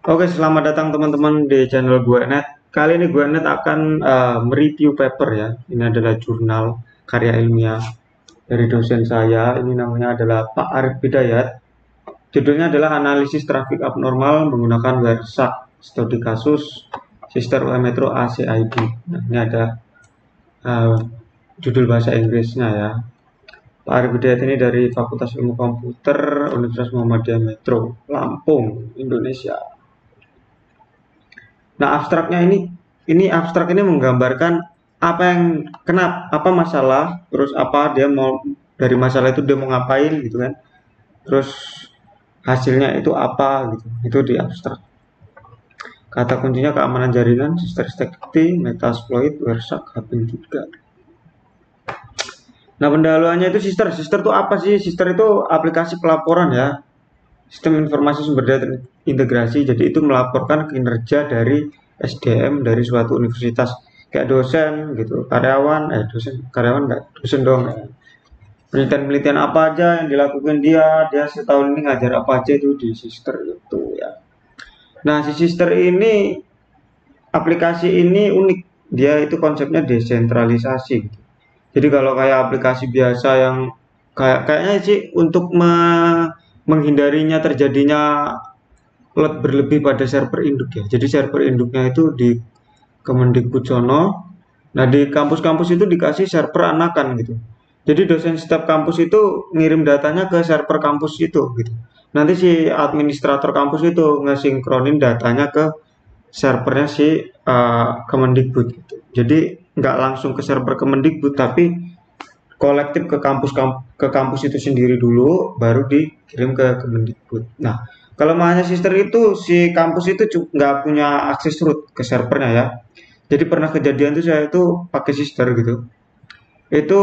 Oke, selamat datang teman-teman di channel gue Net. Kali ini gue Net akan mereview paper ya. Ini adalah jurnal karya ilmiah dari dosen saya. Ini namanya adalah Pak Arif Hidayat. Judulnya adalah analisis trafik abnormal menggunakan WERSAC studi kasus Sister UM Metro ACID. Nah, ini ada uh, judul bahasa Inggrisnya ya. Pak Arif Hidayat ini dari Fakultas Ilmu Komputer Universitas Muhammadiyah Metro, Lampung, Indonesia. Nah, ini abstrak ini menggambarkan apa yang kenapa, apa masalah, terus apa dia mau dari masalah itu dia mau ngapain gitu kan. Terus hasilnya itu apa gitu. Itu di abstrak. Kata kuncinya keamanan jaringan, sister safety, metasploit, WERSAC, H3. Nah, pendahuluannya itu sister. Sister itu apa sih? Sister itu aplikasi pelaporan ya. Sistem informasi sumber daya integrasi. Jadi itu melaporkan kinerja dari SDM dari suatu universitas kayak dosen gitu, karyawan enggak, dosen dong. Penelitian-penelitian apa aja yang dilakukan dia setahun ini ngajar apa aja itu di sister itu ya. Nah, si sister ini aplikasi ini unik. Dia itu konsepnya desentralisasi. Jadi kalau kayak aplikasi biasa yang kayaknya sih untuk menghindarinya terjadinya berlebih pada server induk ya. Jadi server induknya itu di Kemendikbudsono. Nah, di kampus-kampus itu dikasih server anakan gitu. Jadi dosen setiap kampus itu ngirim datanya ke server kampus itu gitu. Nanti si administrator kampus itu ngesinkronin datanya ke servernya si Kemendikbud gitu. Jadi nggak langsung ke server Kemendikbud tapi kolektif ke kampus itu sendiri dulu baru dikirim ke Kemendikbud. Nah, kelemahannya sister itu si kampus itu nggak punya akses root ke servernya ya. Jadi pernah kejadian tuh saya itu pakai sister gitu. Itu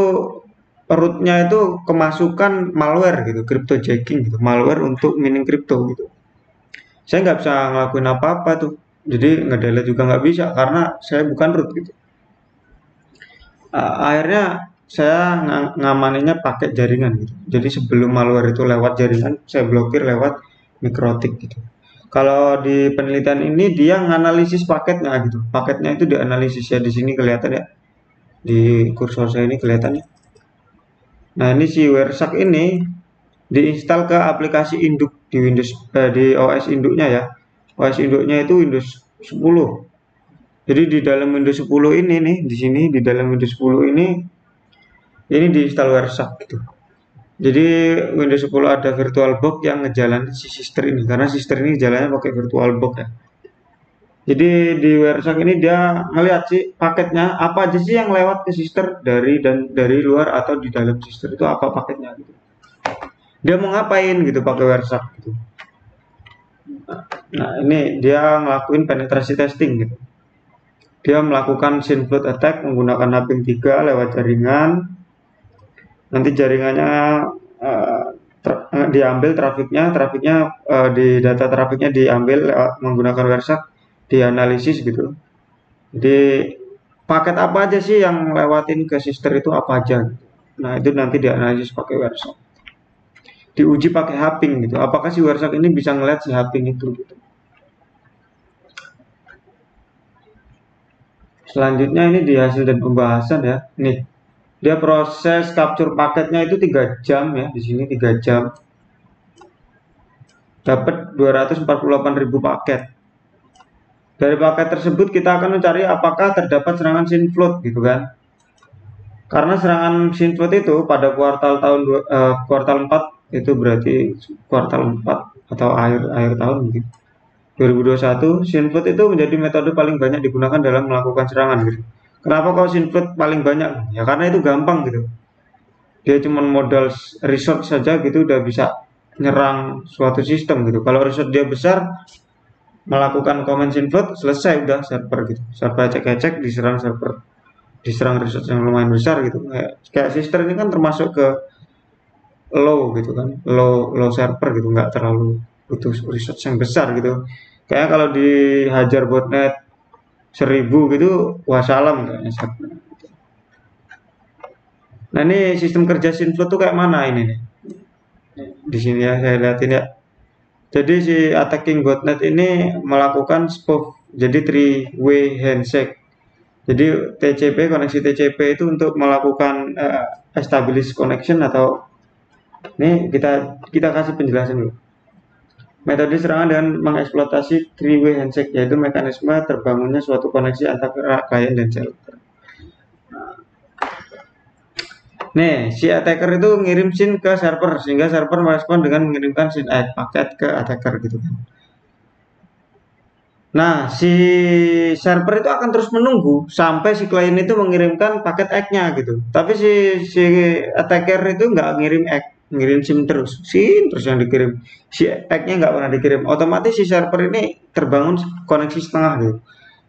rootnya itu kemasukan malware gitu, cryptojacking gitu, malware untuk mining crypto gitu. Saya nggak bisa ngelakuin apa-apa tuh. Jadi ngedelete juga nggak bisa karena saya bukan root gitu. Akhirnya saya ngamaninnya pakai jaringan gitu. Jadi sebelum malware itu lewat jaringan, saya blokir lewat mikrotik gitu. Kalau di penelitian ini dia nganalisis paketnya gitu. Paketnya itu dianalisis ya, di sini kelihatan ya. Di kursor saya ini kelihatan ya. Nah, ini si WERSAC ini diinstal ke aplikasi induk di Windows di OS induknya ya. OS induknya itu Windows 10. Jadi di dalam Windows 10 ini nih, di sini di dalam Windows 10 ini diinstal WERSAC gitu. Jadi Windows 10 ada VirtualBox yang ngejalanin si sister ini karena sister ini jalannya pakai VirtualBox ya. Jadi di WERSAC ini dia ngeliat sih paketnya apa aja sih yang lewat ke sister dari luar atau di dalam sister itu apa paketnya gitu. Dia mau ngapain gitu pakai WERSAC gitu. Nah, ini dia ngelakuin penetrasi testing gitu. Dia melakukan synflood attack menggunakan HPing 3 lewat jaringan. Nanti jaringannya diambil trafiknya di data trafiknya diambil menggunakan WERSAC, dianalisis gitu. Jadi paket apa aja sih yang lewatin ke sister itu apa aja gitu. Nah, itu nanti dianalisis pakai WERSAC. Diuji pakai HPing gitu. Apakah si WERSAC ini bisa ngeliat si HPing itu gitu. Selanjutnya ini di hasil dan pembahasan ya. Nih, dia proses capture paketnya itu 3 jam ya. Di sini 3 jam. Dapat 248.000 paket. Dari paket tersebut kita akan mencari apakah terdapat serangan synflood gitu kan. Karena serangan synflood itu pada kuartal 4 itu berarti kuartal 4 atau akhir tahun mungkin. 2021, synflood itu menjadi metode paling banyak digunakan dalam melakukan serangan gitu. Kenapa kok synflood paling banyak? Ya karena itu gampang gitu. Dia cuma modal resource saja gitu udah bisa nyerang suatu sistem gitu. Kalau resource dia besar, melakukan comment synflood selesai udah server gitu. Server cek-cek diserang resource yang lumayan besar gitu. Kayak sister ini kan termasuk ke low gitu kan, low server gitu, nggak terlalu butuh resource yang besar gitu. Kayak kalau dihajar botnet 1000 gitu, wassalam kayaknya. Nah, ini sistem kerja Synflood tuh kayak mana ini nih? Di sini ya saya lihatin ya. Jadi si attacking botnet ini melakukan spoof, jadi three-way handshake. Jadi TCP, koneksi TCP itu untuk melakukan establish connection, atau ini kita kasih penjelasan dulu. Metode serangan dengan mengeksploitasi three-way handshake, yaitu mekanisme terbangunnya suatu koneksi antara klien dan server. Nih, si attacker itu ngirim SYN ke server, sehingga server merespon dengan mengirimkan SYN paket ke attacker gitu kan. Nah, si server itu akan terus menunggu sampai si klien itu mengirimkan paket egg-nya gitu. Tapi si attacker itu nggak ngirim egg, ngirim SYN terus yang dikirim. Si egg-nya nggak pernah dikirim. Otomatis si server ini terbangun koneksi setengah gitu.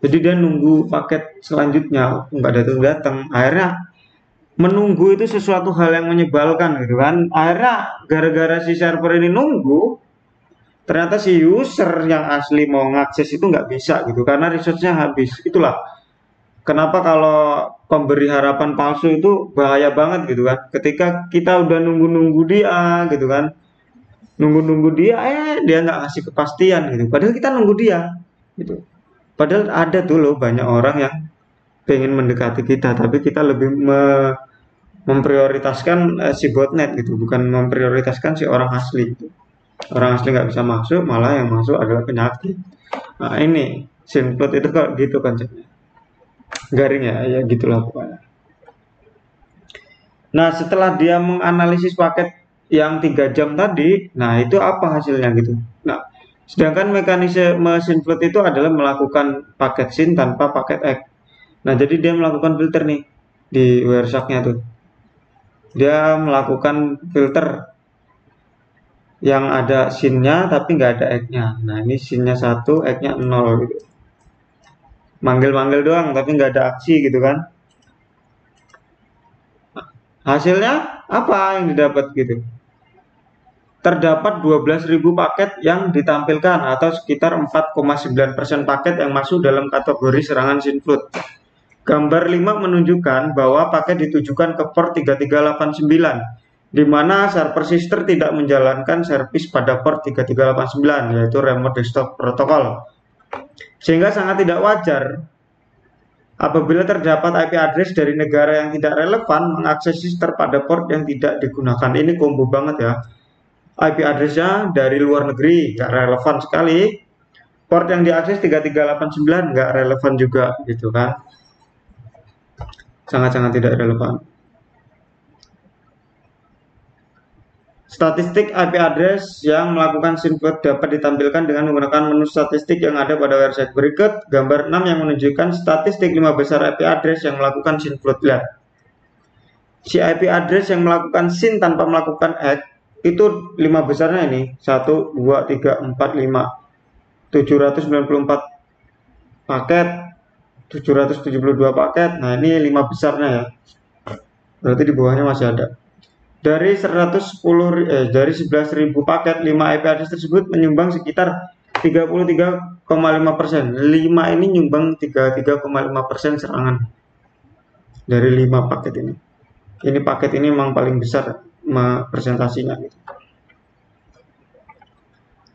Jadi dia nunggu paket selanjutnya, nggak datang-datang. Akhirnya menunggu itu sesuatu hal yang menyebalkan gitu kan. Akhirnya gara-gara si server ini nunggu, ternyata si user yang asli mau ngakses itu nggak bisa gitu, karena resource-nya habis. Itulah kenapa kalau pemberi harapan palsu itu bahaya banget gitu kan. Ketika kita udah nunggu-nunggu dia gitu kan, nunggu-nunggu dia, dia nggak ngasih kepastian gitu, padahal kita nunggu dia gitu. Padahal ada tuh loh banyak orang yang pengen mendekati kita, tapi kita lebih memprioritaskan si botnet gitu, bukan memprioritaskan si orang asli gitu. Orang asli nggak bisa masuk, malah yang masuk adalah penyakit. Nah ini SYNFLOOD itu kok gitu konsepnya, garing ya gitulah pokoknya. Nah setelah dia menganalisis paket yang 3 jam tadi, nah itu apa hasilnya gitu. Nah sedangkan mekanisme SYNFLOOD itu adalah melakukan paket SYN tanpa paket egg. Nah jadi dia melakukan filter nih di Wireshark-nya tuh. Dia melakukan filter yang ada SYN-nya tapi nggak ada egg-nya. Nah ini SYN-nya 1, egg-nya 0 gitu. Manggil-manggil doang tapi nggak ada aksi gitu kan. Hasilnya apa yang didapat gitu? Terdapat 12.000 paket yang ditampilkan, atau sekitar 4,9% paket yang masuk dalam kategori serangan SYNFLOOD. Gambar 5 menunjukkan bahwa paket ditujukan ke port 3389, di mana server sister tidak menjalankan servis pada port 3389, yaitu Remote Desktop Protocol. Sehingga sangat tidak wajar apabila terdapat IP address dari negara yang tidak relevan mengakses sister pada port yang tidak digunakan. Ini combo banget ya. IP address-nya dari luar negeri, nggak relevan sekali. Port yang diakses 3389 nggak relevan juga gitu kan. Sangat-sangat tidak relevan. Statistik IP address yang melakukan SYNFLOOD dapat ditampilkan dengan menggunakan menu statistik yang ada pada website. Berikut gambar 6 yang menunjukkan statistik 5 besar IP address yang melakukan SYNFLOOD. Lihat. Si IP address yang melakukan SYN tanpa melakukan egg itu 5 besarnya ini 1, 2, 3, 4, 5, 794 paket, 772 paket. Nah ini 5 besarnya ya, berarti di bawahnya masih ada. Dari 11.000 paket, 5 IP address tersebut menyumbang sekitar 33,5%. 5 ini nyumbang 33,5% serangan dari 5 paket ini. Ini paket ini memang paling besar presentasinya gitu.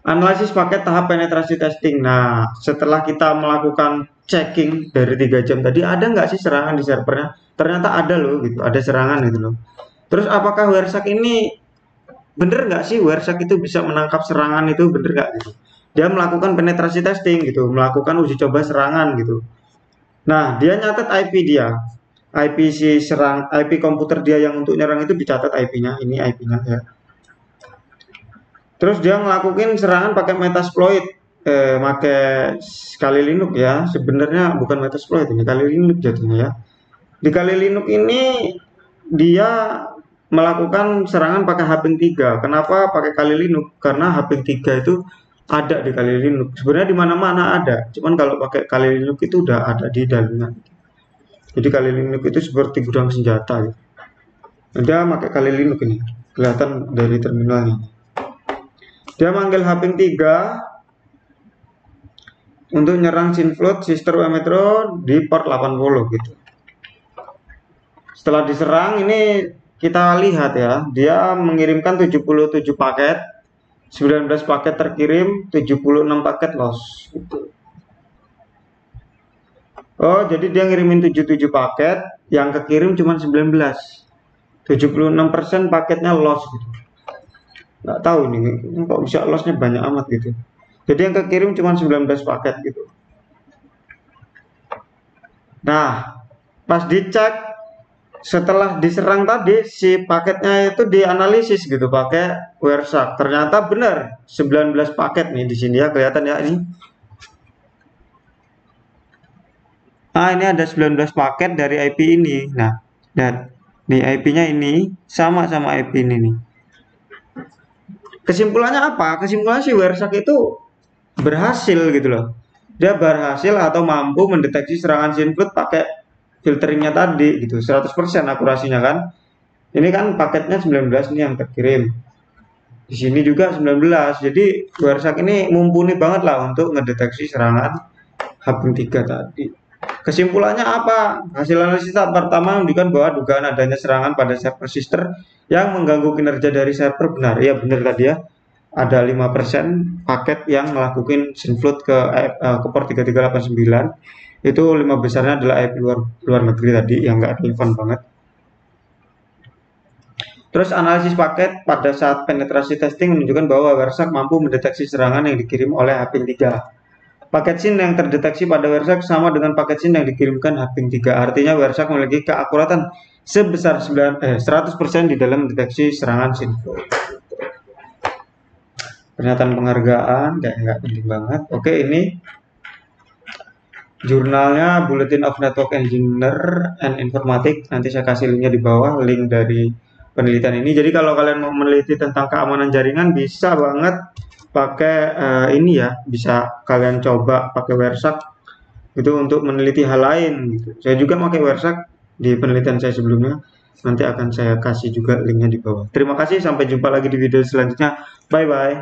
Analisis paket tahap penetrasi testing. Nah setelah kita melakukan checking dari 3 jam tadi, ada nggak sih serangan di servernya? Ternyata ada loh gitu, ada serangan gitu loh. Terus apakah Wireshark ini bener nggak sih Wireshark itu bisa menangkap serangan itu, bener nggak gitu? Dia melakukan penetrasi testing gitu, melakukan uji coba serangan gitu. Nah dia nyatet IP dia, IP si IP komputer dia yang untuk nyerang itu dicatat IP-nya, ini IP-nya ya. Terus dia ngelakuin serangan pakai Metasploit, pakai Kali Linux ya. Sebenarnya bukan Metasploit, ini Kali Linux jadinya ya. Di Kali Linux ini dia melakukan serangan pakai Haping 3. Kenapa pakai Kali Linux? Karena Haping 3 itu ada di Kali Linux. Sebenarnya di mana-mana ada. Cuman kalau pakai Kali Linux itu udah ada di dalamnya. Jadi Kali Linux itu seperti gudang senjata gitu. Dia pakai Kali Linux ini. Kelihatan dari terminalnya. Dia manggil Haping 3 untuk nyerang SYNFLOOD sister Metro di port 80 gitu. Setelah diserang ini kita lihat ya, dia mengirimkan 77 paket 19 paket terkirim, 76 paket loss gitu. Oh, jadi dia ngirimin 77 paket, yang kekirim cuma 19. 76% paketnya loss gitu. Nggak tahu nih, kok bisa lossnya banyak amat gitu. Jadi yang kekirim cuma 19 paket gitu. Nah, pas dicek setelah diserang tadi si paketnya itu dianalisis gitu pakai Wireshark. Ternyata benar 19 paket nih di sini ya, kelihatan ya ini. Ah, ini ada 19 paket dari IP ini. Nah, dan nih IP-nya ini sama IP ini nih. Kesimpulannya apa? Kesimpulannya si Wireshark itu berhasil gitu loh. Dia berhasil atau mampu mendeteksi serangan Synflood pakai filteringnya tadi gitu. 100% akurasinya kan. Ini kan paketnya 19 nih yang terkirim. Di sini juga 19. Jadi Wireshark ini mumpuni banget lah untuk ngedeteksi serangan Haping 3 tadi. Kesimpulannya apa? Hasil analisis tahap pertama menunjukkan bahwa dugaan adanya serangan pada server sister yang mengganggu kinerja dari server benar. Ya benar tadi ya. Ada 5% paket yang melakukan Synflood ke port 3389. Itu 5 besarnya adalah IP luar negeri tadi yang nggak relevan banget. Terus analisis paket pada saat penetrasi testing menunjukkan bahwa Wireshark mampu mendeteksi serangan yang dikirim oleh Haping 3. Paket SYN yang terdeteksi pada Wireshark sama dengan paket SYN yang dikirimkan Haping 3. Artinya Wireshark memiliki keakuratan sebesar 100% di dalam mendeteksi serangan Synflood. Pernyataan penghargaan, nggak penting banget. Oke, ini jurnalnya Bulletin of Network Engineer and Informatics. Nanti saya kasih linknya di bawah, link dari penelitian ini. Jadi kalau kalian mau meneliti tentang keamanan jaringan, bisa banget pakai ini ya, bisa kalian coba pakai Wireshark itu untuk meneliti hal lain gitu. Saya juga pakai Wireshark di penelitian saya sebelumnya, nanti akan saya kasih juga linknya di bawah. Terima kasih, sampai jumpa lagi di video selanjutnya. Bye bye.